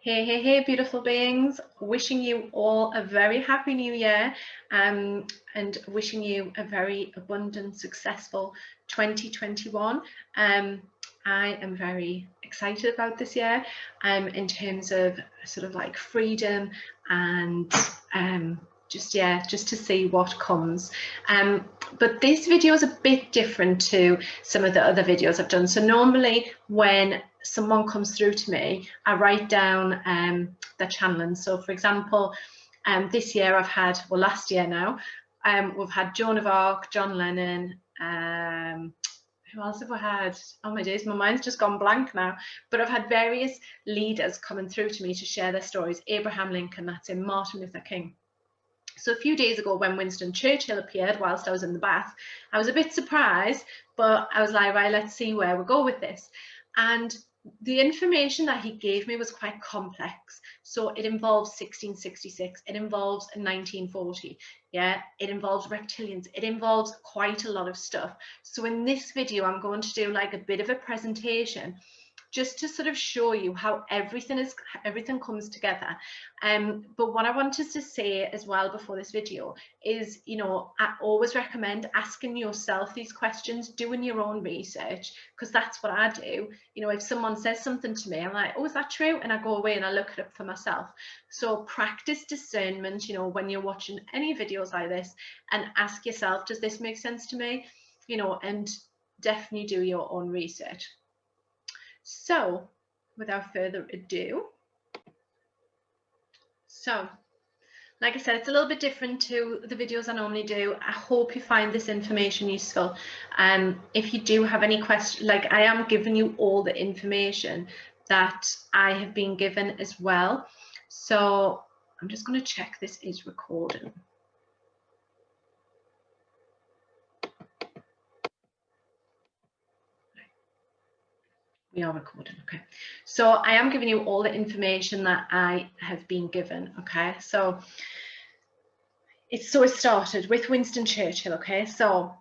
Hey, beautiful beings. Wishing you all a very happy new year and wishing you a very abundant, successful 2021. I am very excited about this year in terms of sort of like freedom and just to see what comes. But this video is a bit different to some of the other videos I've done. So normally when someone comes through to me, I write down their channeling. So for example, this year I've had, well, last year now, we've had Joan of Arc, John Lennon, who else have we had? Oh my days, my mind's just gone blank now. But I've had various leaders coming through to me to share their stories. Abraham Lincoln, that's in, Martin Luther King. So a few days ago when Winston Churchill appeared whilst I was in the bath, I was a bit surprised, but I was like, right, let's see where we go with this. And the information that he gave me was quite complex. So it involves 1666, it involves 1940, yeah, it involves reptilians, it involves quite a lot of stuff. So in this video, I'm going to do like a bit of a presentation just to sort of show you how everything comes together. But what I wanted to say as well before this video is, you know, I always recommend asking yourself these questions, doing your own research, because that's what I do. You know, if someone says something to me, I'm like, oh, is that true? And I go away and I look it up for myself. So practice discernment, you know, when you're watching any videos like this, and ask yourself, does this make sense to me? You know, and definitely do your own research. So without further ado, so like I said, it's a little bit different to the videos I normally do. I hope you find this information useful. If you do have any questions, like I am giving you all the information that I have been given as well. So I'm just going to check this is recording. We are recording, okay. So I am giving you all the information that I have been given, okay. So it started with Winston Churchill, okay. So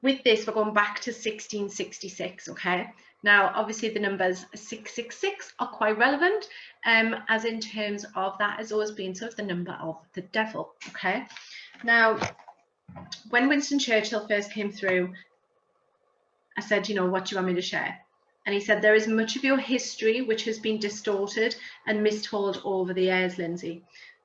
with this, we're going back to 1666, okay. Now, obviously, the numbers 666 are quite relevant, as in terms of that has always been sort of the number of the devil, okay. Now, when Winston Churchill first came through, I said, you know, what do you want me to share? And he said, there is much of your history which has been distorted and mistold over the years, Lindsay,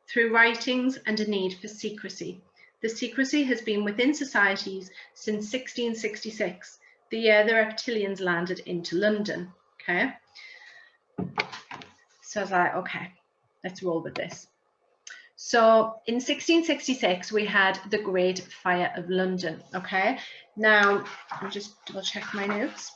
through writings and a need for secrecy. The secrecy has been within societies since 1666, the year the reptilians landed into London, okay? So I was like, okay, let's roll with this. So in 1666, we had the Great Fire of London, okay? Now, I'll just double check my notes.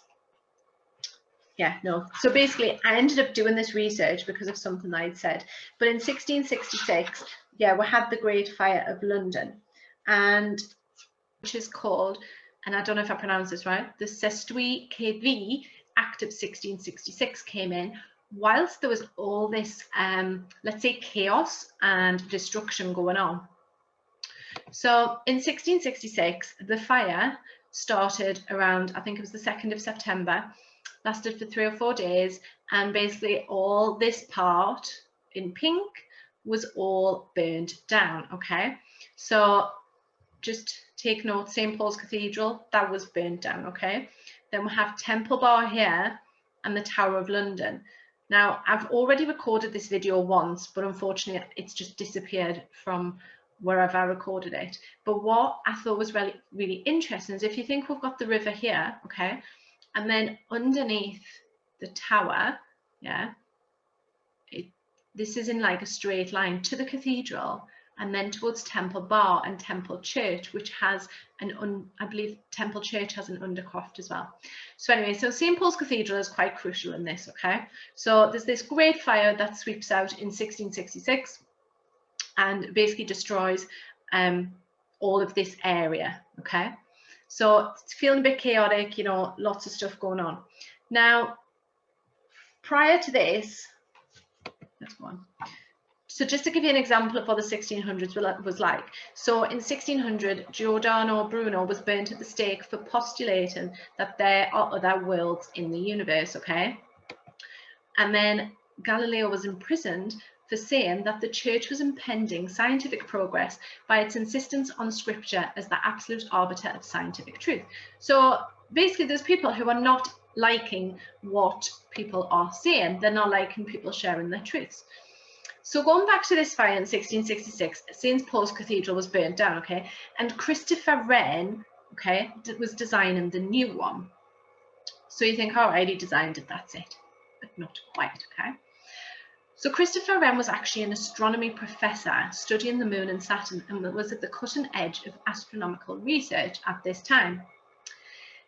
Yeah, no. So basically, I ended up doing this research because of something I'd said. But in 1666, yeah, we had the Great Fire of London, and which is called, and I don't know if I pronounce this right, the Sestui KV Act of 1666 came in whilst there was all this, let's say, chaos and destruction going on. So in 1666, the fire started around, I think it was the 2nd of September, lasted for 3 or 4 days, and basically all this part in pink was all burned down, okay? So just take note, St. Paul's Cathedral, that was burned down, okay? Then we have Temple Bar here and the Tower of London. Now, I've already recorded this video once, but unfortunately it's just disappeared from wherever I recorded it. But what I thought was really, really interesting is if you think we've got the river here, okay, and then underneath the tower, yeah, this is in like a straight line to the cathedral, and then towards Temple Bar and Temple Church, which has I believe Temple Church has an undercroft as well. So anyway, so St. Paul's Cathedral is quite crucial in this, okay? So there's this great fire that sweeps out in 1666 and basically destroys all of this area, okay? So it's feeling a bit chaotic, you know, lots of stuff going on. Now, prior to this, let's go on. So just to give you an example of what the 1600s was like. So in 1600, Giordano Bruno was burnt at the stake for postulating that there are other worlds in the universe, okay? And then Galileo was imprisoned for saying that the church was impeding scientific progress by its insistence on scripture as the absolute arbiter of scientific truth. So basically there's people who are not liking what people are saying. They're not liking people sharing their truths. So going back to this fire in 1666, St. Paul's Cathedral was burnt down, okay? And Christopher Wren, okay, was designing the new one. So you think, all right, he designed it, that's it. But not quite, okay? So Christopher Wren was actually an astronomy professor studying the moon and Saturn and was at the cutting edge of astronomical research at this time.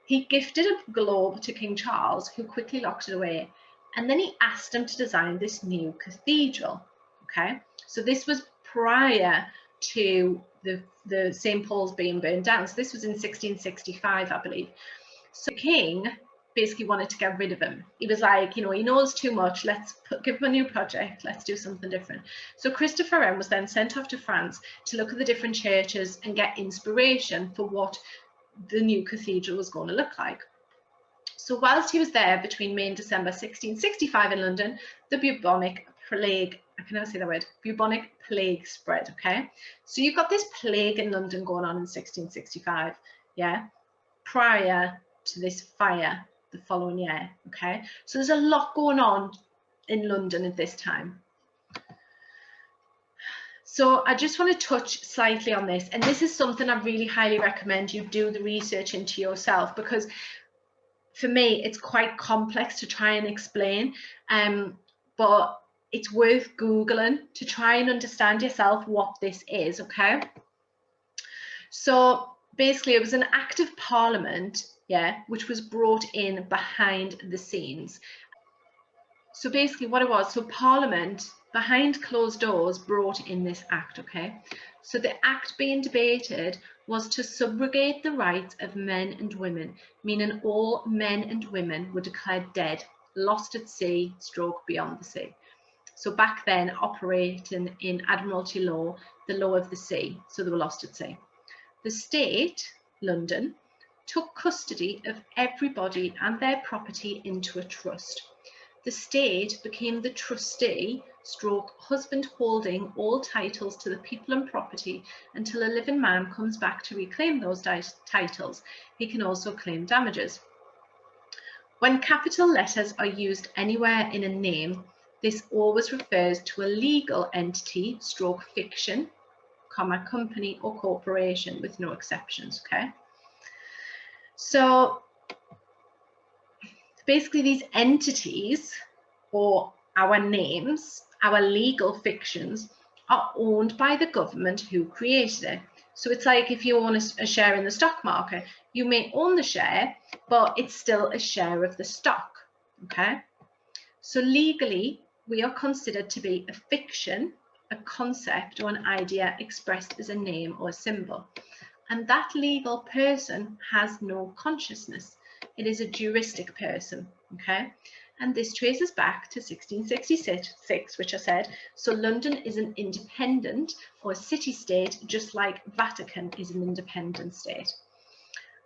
He gifted a globe to King Charles, who quickly locked it away, and then he asked him to design this new cathedral. Okay, so this was prior to the St. Paul's being burned down. So this was in 1665, I believe. So the king basically wanted to get rid of him. He was like, you know, he knows too much. Let's give him a new project. Let's do something different. So Christopher Wren was then sent off to France to look at the different churches and get inspiration for what the new cathedral was going to look like. So whilst he was there between May and December 1665 in London, the bubonic plague, I can never say that word, bubonic plague spread, okay? So you've got this plague in London going on in 1665, yeah, prior to this fire the following year, okay? So there's a lot going on in London at this time. So I just want to touch slightly on this, and this is something I really highly recommend you do the research into yourself, because for me it's quite complex to try and explain, but it's worth Googling to try and understand yourself what this is, okay? So basically it was an act of Parliament, yeah, which was brought in behind the scenes. So basically what it was, so Parliament behind closed doors brought in this act, okay? So the act being debated was to subrogate the rights of men and women, meaning all men and women were declared dead, lost at sea, stroke beyond the sea. So back then, operating in Admiralty law, the law of the sea, so they were lost at sea. The state, London, took custody of everybody and their property into a trust. The state became the trustee, stroke husband, holding all titles to the people and property until a living man comes back to reclaim those titles. He can also claim damages. When capital letters are used anywhere in a name, this always refers to a legal entity, stroke fiction, comma, company or corporation, with no exceptions, okay? So basically these entities, or our names, our legal fictions, are owned by the government who created it. So it's like if you own a share in the stock market, you may own the share, but it's still a share of the stock, okay? So legally, we are considered to be a fiction, a concept or an idea expressed as a name or a symbol. And that legal person has no consciousness. It is a juristic person, okay? And this traces back to 1666, which I said. So London is an independent or city-state, just like Vatican is an independent state.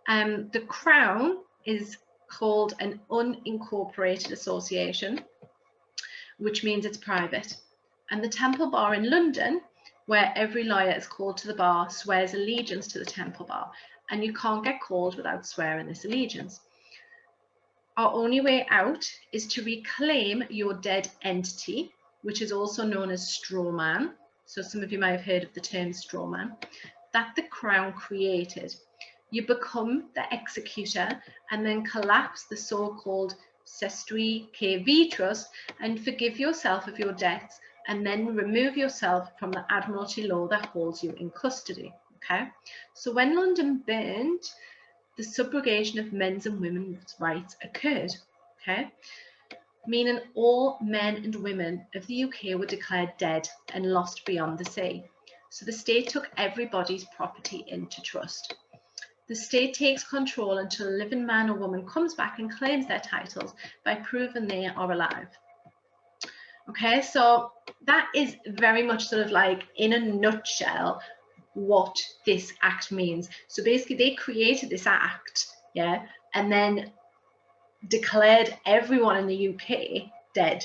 The Crown is called an unincorporated association, which means it's private. And the Temple Bar in London, where every lawyer is called to the bar, swears allegiance to the Temple Bar, and you can't get called without swearing this allegiance. Our only way out is to reclaim your dead entity, which is also known as straw man. So some of you might have heard of the term straw man, that the Crown created. You become the executor and then collapse the so-called cestui que vitros and forgive yourself of your debts, and then remove yourself from the Admiralty law that holds you in custody, okay? So when London burned, the subrogation of men's and women's rights occurred, okay? Meaning all men and women of the UK were declared dead and lost beyond the sea. So the state took everybody's property into trust. The state takes control until a living man or woman comes back and claims their titles by proving they are alive. Okay, so that is very much sort of like, in a nutshell, what this act means. So basically they created this act, yeah, and then declared everyone in the UK dead.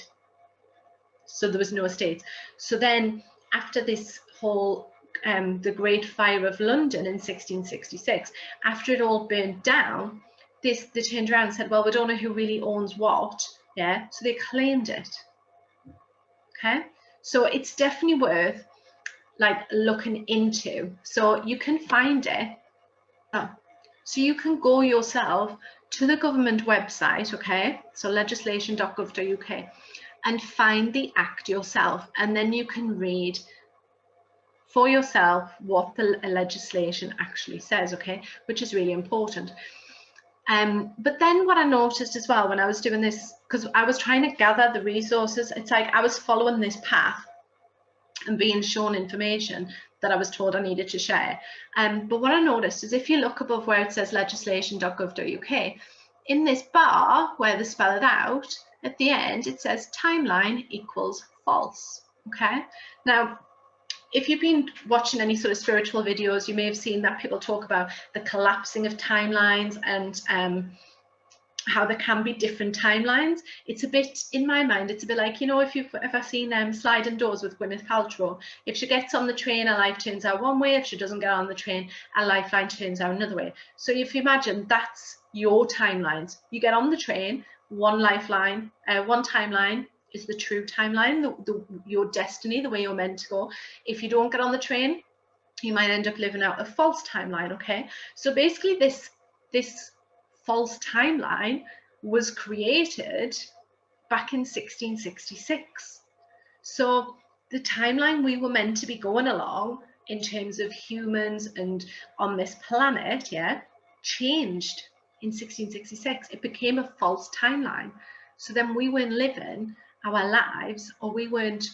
so there was no estates. So then after this whole the Great Fire of London in 1666, after it all burned down, they turned around and said, well, we don't know who really owns what, yeah, so they claimed it. Okay, so it's definitely worth like looking into. So you can find it. So you can go yourself to the government website, okay, so legislation.gov.uk, and find the act yourself, and then you can read for yourself what the legislation actually says, okay, which is really important. But then what I noticed as well when I was doing this, because I was trying to gather the resources, it's like I was following this path and being shown information that I was told I needed to share. But what I noticed is if you look above where it says legislation.gov.uk, in this bar where they spell it out, at the end it says timeline equals false. Okay, now if you've been watching any sort of spiritual videos, you may have seen that people talk about the collapsing of timelines and how there can be different timelines. It's a bit, in my mind, it's a bit like, you know, if you've ever seen Sliding Doors with Gwyneth Paltrow, if she gets on the train, her life turns out one way. If she doesn't get on the train, her lifeline turns out another way. So if you imagine that's your timelines, you get on the train, one lifeline, one timeline is the true timeline, your destiny, the way you're meant to go. If you don't get on the train, you might end up living out a false timeline, okay? So basically this false timeline was created back in 1666. So the timeline we were meant to be going along in terms of humans and on this planet, yeah, changed in 1666. It became a false timeline. So then we weren't living our lives, or we weren't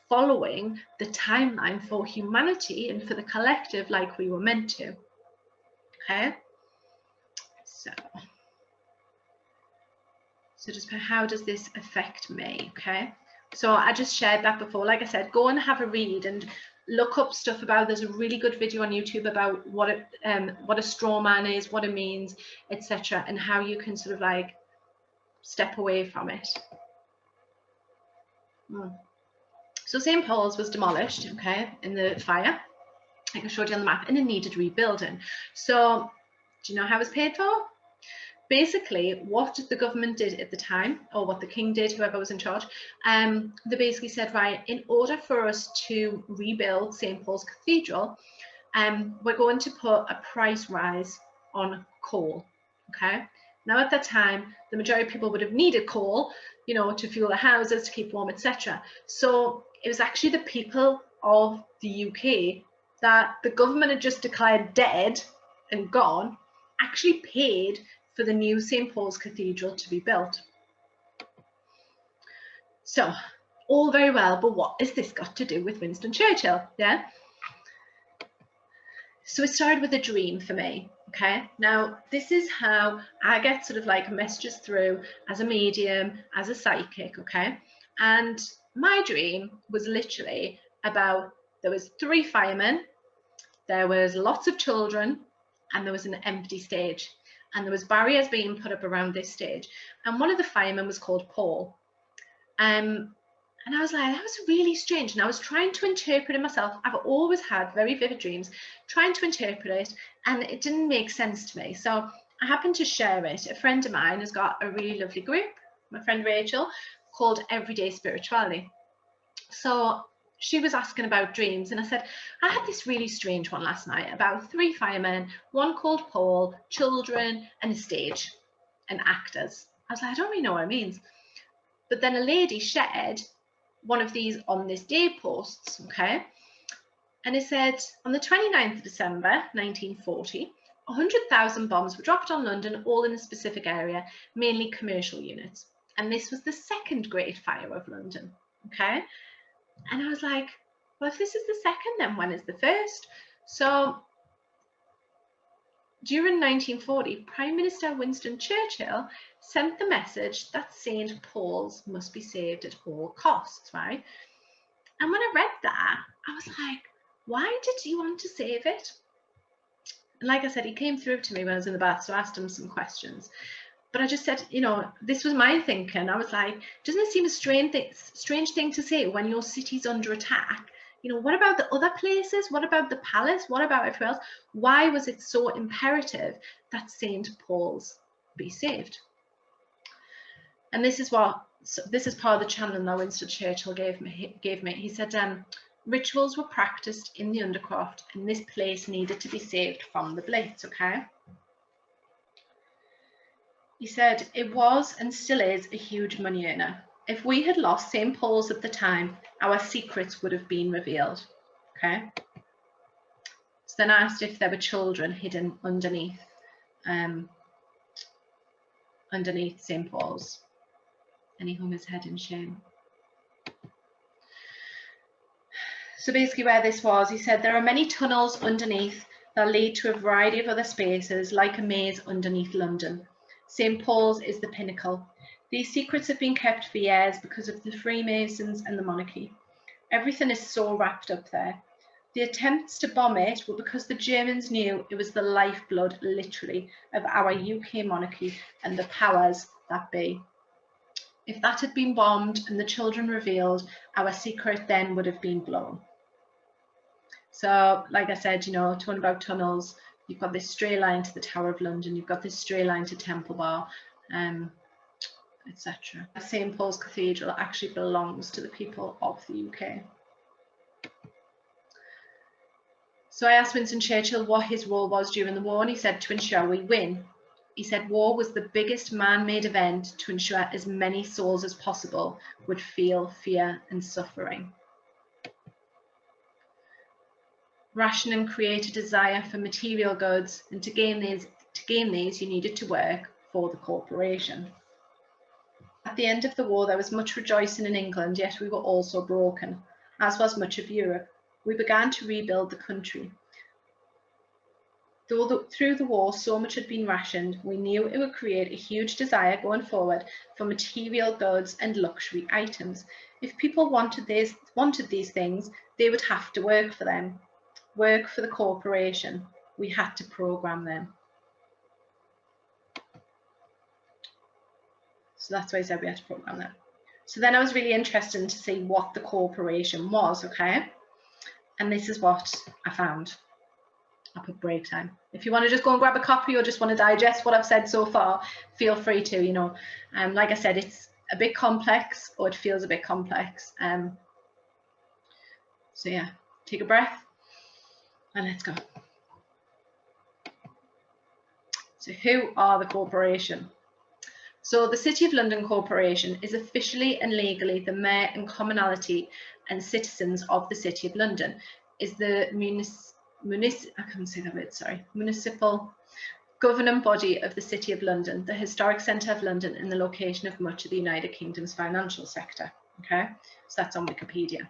following the timeline for humanity and for the collective like we were meant to. Okay, so just how does this affect me? Okay, so I just shared that before. Like I said, go and have a read and look up stuff about. There's a really good video on YouTube about what a straw man is, what it means, etc., and how you can sort of like step away from it. So St. Paul's was demolished, okay, in the fire, like I showed you on the map, and it needed rebuilding. So do you know how it was paid for? Basically, what the government did at the time, or what the king did, whoever was in charge, they basically said, right, in order for us to rebuild St. Paul's Cathedral, we're going to put a price rise on coal, okay? Now, at that time, the majority of people would have needed coal, you know, to fuel their houses, to keep warm, etc. So it was actually the people of the UK that the government had just declared dead and gone, actually paid for the new St. Paul's Cathedral to be built. So, all very well, but what has this got to do with Winston Churchill? Yeah. So it started with a dream for me. Okay, now this is how I get sort of like messages through as a medium, as a psychic. Okay, and my dream was literally about, there was 3 firemen, there was lots of children, and there was an empty stage, and there was barriers being put up around this stage, and one of the firemen was called Paul. And I was like, that was really strange. And I was trying to interpret it myself. I've always had very vivid dreams, trying to interpret it, and it didn't make sense to me. So I happened to share it. A friend of mine has got a really lovely group, my friend Rachel, called Everyday Spirituality. So she was asking about dreams, and I said, I had this really strange one last night about 3 firemen, one called Paul, children, and a stage, and actors. I was like, I don't really know what it means. But then a lady shared one of these on this day posts, okay? And it said, on the 29th of December, 1940, 100,000 bombs were dropped on London, all in a specific area, mainly commercial units. And this was the second Great Fire of London, okay? And I was like, well, if this is the second, then when is the first? So during 1940, Prime Minister Winston Churchill sent the message that St. Paul's must be saved at all costs, right? And when I read that, I was like, why did he want to save it? And like I said, he came through to me when I was in the bath, so I asked him some questions. But I just said, you know, this was my thinking. I was like, doesn't it seem a strange thing to say when your city's under attack? You know, what about the other places? What about the palace? What about everywhere else? Why was it so imperative that St. Paul's be saved? And this is part of the channel that Winston Churchill gave me. He said, rituals were practiced in the Undercroft, and this place needed to be saved from the Blitz, okay? He said, it was and still is a huge money earner. If we had lost St. Paul's at the time, our secrets would have been revealed, okay? So then I asked if there were children hidden underneath St. Paul's, and he hung his head in shame. So basically where this was, he said, there are many tunnels underneath that lead to a variety of other spaces, like a maze underneath London. St. Paul's is the pinnacle. These secrets have been kept for years because of the Freemasons and the monarchy. Everything is so wrapped up there. The attempts to bomb it were because the Germans knew it was the lifeblood, literally, of our UK monarchy and the powers that be. If that had been bombed and the children revealed, our secret then would have been blown. So, like I said, you know, talking about tunnels, you've got this straight line to the Tower of London, you've got this straight line to Temple Bar, etc. St. Paul's Cathedral actually belongs to the people of the UK. So I asked Winston Churchill what his role was during the war, and he said, to ensure we win. He said war was the biggest man-made event to ensure as many souls as possible would feel fear and suffering. Rationing created a desire for material goods, and to gain these you needed to work for the corporation. At the end of the war there was much rejoicing in England, yet we were also broken, as was much of Europe. We began to rebuild the country. Through the war so much had been rationed, we knew it would create a huge desire going forward for material goods and luxury items. If people wanted these things, they would have to work for them. Work for the corporation. We had to program them. So that's why I said we had to program them. So then I was really interested to see what the corporation was, okay? And this is what I found. I'll put break time. If you want to just go and grab a copy or just want to digest what I've said so far, feel free to, you know. Like I said, it's a bit complex, or it feels a bit complex. So yeah, take a breath and let's go. So who are the corporation? So the City of London Corporation is officially and legally the mayor and commonalty and citizens of the City of London, is the municipal governing body of the City of London, the historic centre of London, and the location of much of the United Kingdom's financial sector. Okay, so that's on Wikipedia.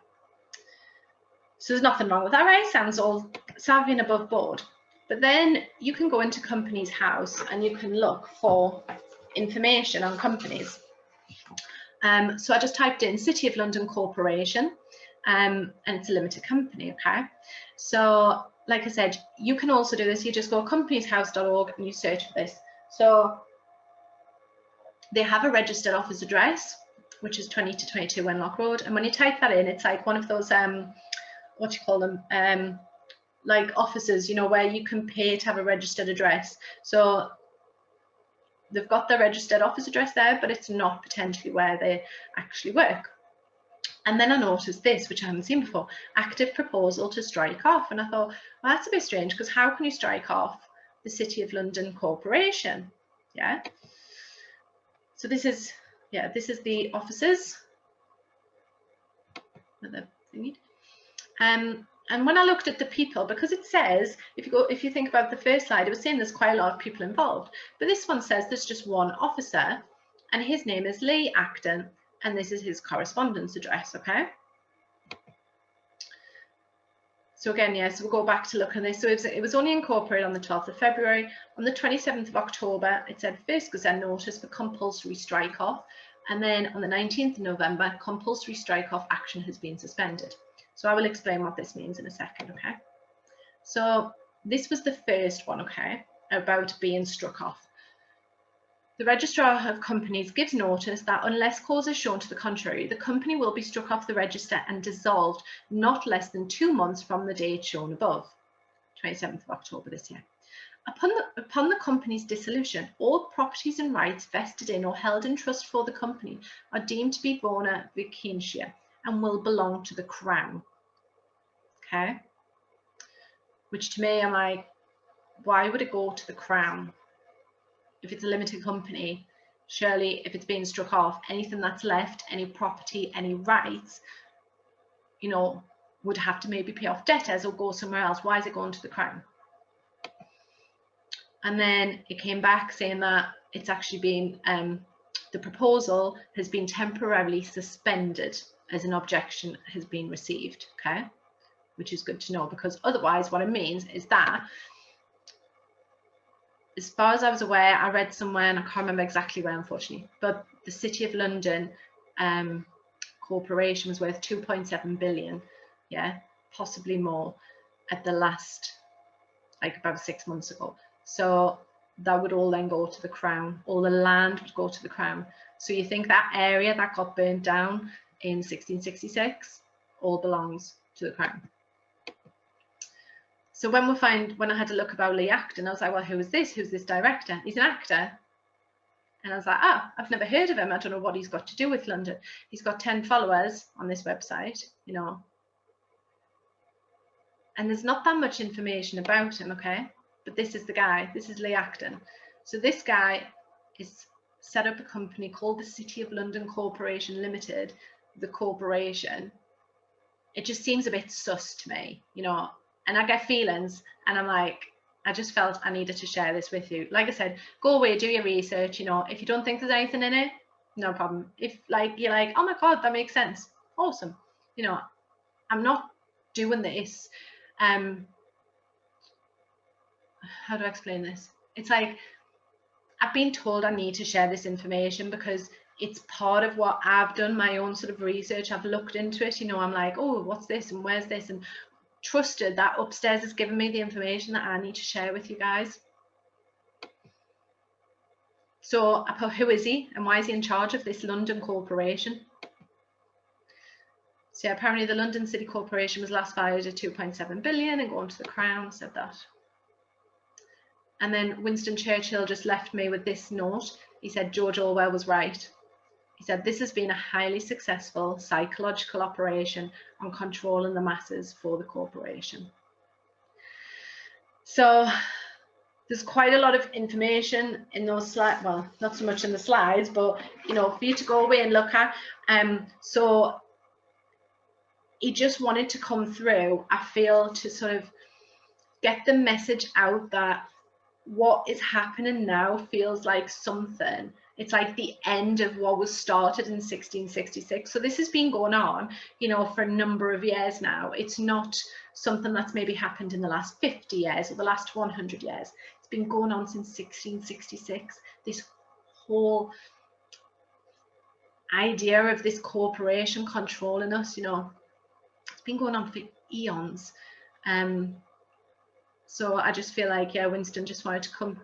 So there's nothing wrong with that, right? Sounds all savvy and above board. But then you can go into Companies House and you can look for information on companies. So I just typed in City of London Corporation, and it's a limited company, okay? So like I said, you can also do this. You just go companieshouse.org and you search for this. So they have a registered office address, which is 20 to 22 Wenlock Road. And when you type that in, it's like one of those, what do you call them? Like offices, you know, where you can pay to have a registered address. So they've got their registered office address there, but it's not potentially where they actually work. And then I noticed this, which I haven't seen before, active proposal to strike off. And I thought, well, that's a bit strange, because how can you strike off the City of London Corporation? Yeah. So this is, yeah, this is the offices. And when I looked at the people, because it says, if you think about the first slide, it was saying there's quite a lot of people involved. But this one says there's just one officer, and his name is Lee Acton, and this is his correspondence address, okay? So again, yes, we'll go back to look at this. So it was only incorporated on the 12th of February. On the 27th of October, it said first Gazette notice for compulsory strike off. And then on the 19th of November, compulsory strike off action has been suspended. So I will explain what this means in a second, okay? So this was the first one, okay, about being struck off. The Registrar of Companies gives notice that unless cause is shown to the contrary, the company will be struck off the register and dissolved not less than 2 months from the date shown above, 27th of October this year. Upon the company's dissolution, all properties and rights vested in or held in trust for the company are deemed to be bona vacantia and will belong to the Crown. Okay? Which to me, I'm like, why would it go to the Crown? If it's a limited company, surely if it's being struck off, anything that's left, any property, any rights, you know, would have to maybe pay off debtors or go somewhere else. Why is it going to the Crown? And then it came back saying that it's actually been, the proposal has been temporarily suspended as an objection has been received, okay? Which is good to know, because otherwise what it means is that, as far as I was aware, I read somewhere, and I can't remember exactly where, unfortunately, but the City of London corporation was worth 2.7 billion, yeah, possibly more, at the last, like about 6 months ago. So that would all then go to the Crown. All the land would go to the Crown. So you think that area that got burnt down in 1666 all belongs to the Crown. So when I had to look about Lee Acton, I was like, well, who is this? Who's this director? He's an actor. And I was like, I've never heard of him. I don't know what he's got to do with London. He's got 10 followers on this website, you know. And there's not that much information about him, okay? But this is the guy. This is Lee Acton. So this guy is set up a company called the City of London Corporation Limited, the corporation. It just seems a bit sus to me, you know. And I get feelings, and I'm like, I just felt I needed to share this with you. Like I said, go away, do your research, you know. If you don't think there's anything in it, no problem. If like you're like, oh my God, that makes sense, awesome. You know, I'm not doing this. How do I explain this? It's like, I've been told I need to share this information because it's part of what I've done, my own sort of research. I've looked into it, you know, I'm like, oh, what's this and where's this? And trusted that upstairs has given me the information that I need to share with you guys. So I put, who is he and why is he in charge of this London corporation? So yeah, apparently the London City Corporation was last valued at 2.7 billion and going to the Crown, said that. And then Winston Churchill just left me with this note. He said George Orwell was right. He said, this has been a highly successful psychological operation on controlling the masses for the corporation. So there's quite a lot of information in those slides. Well, not so much in the slides, but, you know, for you to go away and look at. So he just wanted to come through, I feel, to sort of get the message out that what is happening now feels like something. It's like the end of what was started in 1666. So this has been going on, you know, for a number of years now. It's not something that's maybe happened in the last 50 years or the last 100 years. It's been going on since 1666. This whole idea of this corporation controlling us, you know, it's been going on for eons. So I just feel like, yeah, Winston just wanted to come,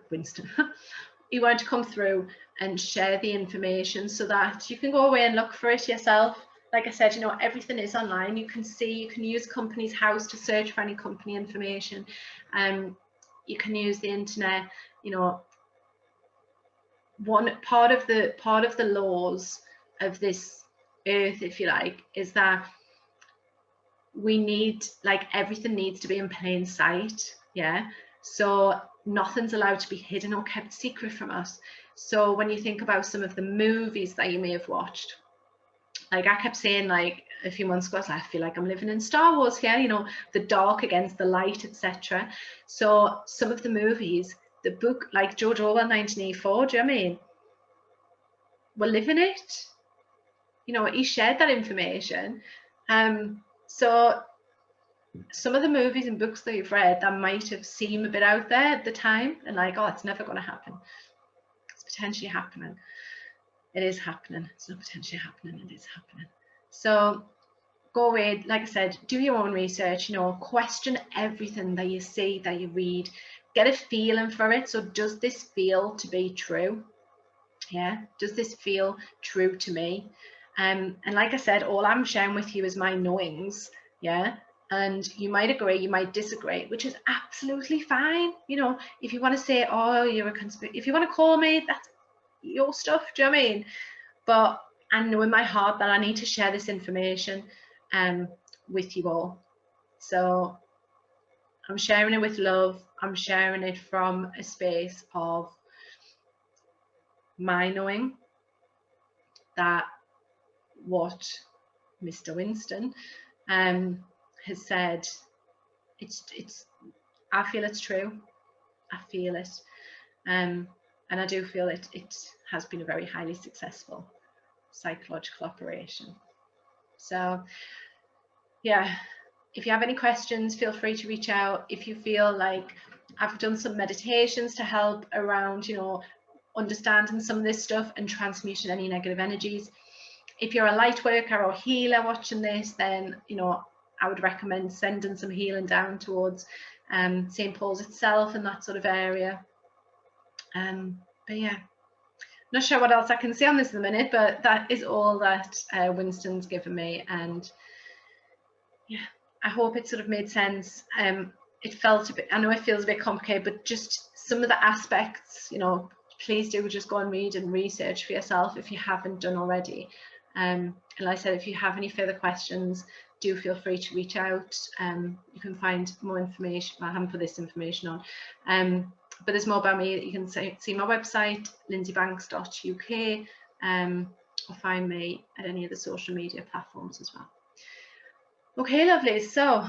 he wanted to come through and share the information so that you can go away and look for it yourself. Like I said, you know, everything is online. You can see, you can use Companies House to search for any company information. You can use the internet, you know. One part of the laws of this earth, if you like, is that we need, like, everything needs to be in plain sight, yeah. So nothing's allowed to be hidden or kept secret from us. So when you think about some of the movies that you may have watched, like I kept saying, like a few months ago, I feel like I'm living in Star Wars here, you know, the dark against the light, etc. So some of the movies, the book, like George Orwell 1984, do you know what I mean? We're living it. You know, he shared that information. So some of the movies and books that you've read that might have seemed a bit out there at the time and like, oh, it's never going to happen. It's potentially happening. It is happening. It's not potentially happening. It is happening. So go away, like I said, do your own research, you know, question everything that you see, that you read, get a feeling for it. So does this feel to be true? Yeah, does this feel true to me? And like I said, all I'm sharing with you is my knowings. Yeah, and you might agree, you might disagree, which is absolutely fine. You know, if you want to say, oh, you're a conspiracy, if you want to call me, that's your stuff. Do you know what I mean? But I know in my heart that I need to share this information with you all. So I'm sharing it with love. I'm sharing it from a space of my knowing that what Mr. Winston has said, it's I feel it's true. I feel it. And I do feel it has been a very highly successful psychological operation. So yeah, if you have any questions, feel free to reach out. If you feel like I've done some meditations to help around, you know, understanding some of this stuff and transmuting any negative energies. If you're a light worker or healer watching this, then, you know, I would recommend sending some healing down towards St. Paul's itself and that sort of area. But yeah, not sure what else I can say on this in a minute, but that is all that Winston's given me. And yeah, I hope it sort of made sense. It felt a bit, I know it feels a bit complicated, but just some of the aspects, you know, please do just go and read and research for yourself if you haven't done already. And like I said, if you have any further questions, do feel free to reach out. You can find more information. I haven't put this information on, but there's more about me. You can see my website, LindsayBanks.uk, or find me at any of the social media platforms as well. Okay, lovely. So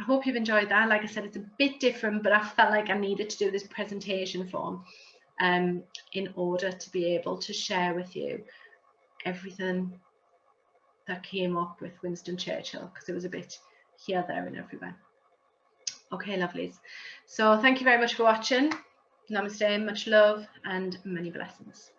I hope you've enjoyed that. Like I said, it's a bit different, but I felt like I needed to do this presentation form in order to be able to share with you everything that came up with Winston Churchill, because it was a bit here, there and everywhere. Okay, lovelies. So thank you very much for watching. Namaste, much love and many blessings.